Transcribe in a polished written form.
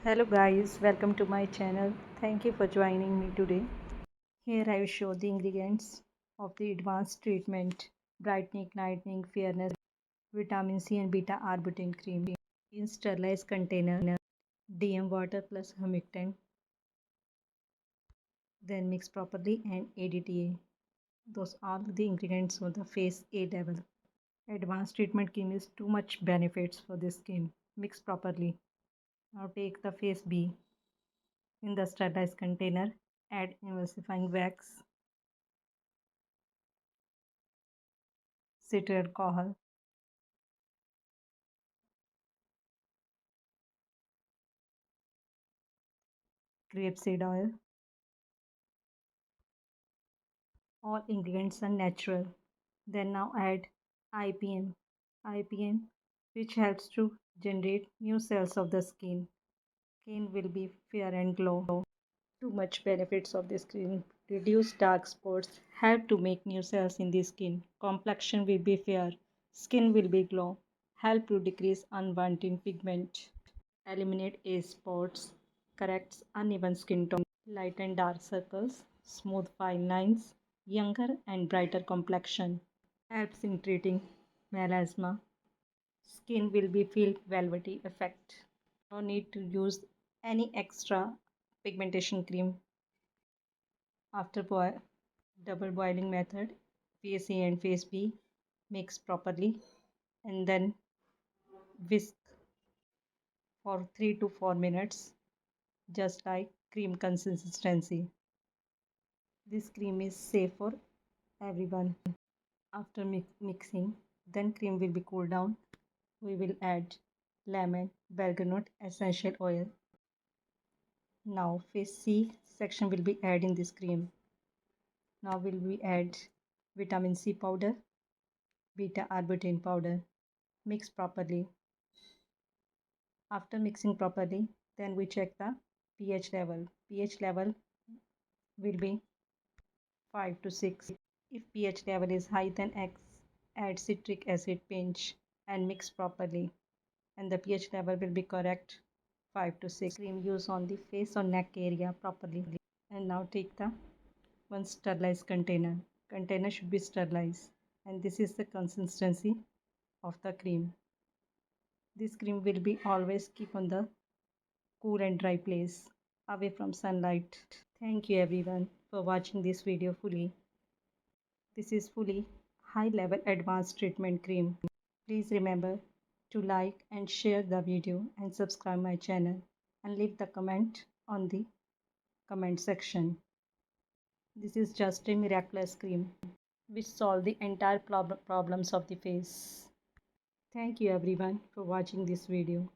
Hello guys, welcome to my channel. Thank you for joining me today. Here I will show the ingredients of the advanced treatment brightening, lightening, fairness, vitamin C and beta arbutin cream in sterilized container. DM water plus humectant. Then mix properly and ADTA. Those are the ingredients for the phase A level. Advanced treatment cream is too much benefits for the skin. Mix properly. Now take the phase B. In the sterilized container, add emulsifying wax, cetyl alcohol, grapeseed oil. All ingredients are natural. Then now add IPM. IPM, which helps to generate new cells of the skin. Skin will be fair and glow. Too much benefits of this cream. Reduce dark spots, help to make new cells in the skin. Complexion will be fair. Skin will be glow. Help to decrease unwanted pigment. Eliminate age spots. Corrects uneven skin tone. Lighten dark circles. Smooth fine lines. Younger and brighter complexion. Helps in treating melasma. Skin will be feel velvety effect. No need to use any extra pigmentation cream. After double boiling method, phase A and phase B, mix properly and then whisk for 3 to 4 minutes, just like cream consistency. This cream is safe for everyone. After mixing, then cream will be cooled down. We will add lemon, bergamot essential oil. Now phase C section will be adding this cream. Now will we add vitamin C powder, beta arbutin powder. Mix properly. After mixing properly, then we check the pH level. pH level will be 5 to 6. If pH level is high, then add citric acid pinch and mix properly. And the pH level will be correct 5 to 6. Cream use on the face or neck area properly. And now take the one sterilized container. Container should be sterilized. And this is the consistency of the cream. This cream will be always keep on the cool and dry place away from sunlight. Thank you everyone for watching this video fully. This is fully high level advanced treatment cream. Please remember to like and share the video and subscribe my channel and leave the comment on the comment section. This is just a miraculous cream which solve the entire problems of the face. Thank you everyone for watching this video.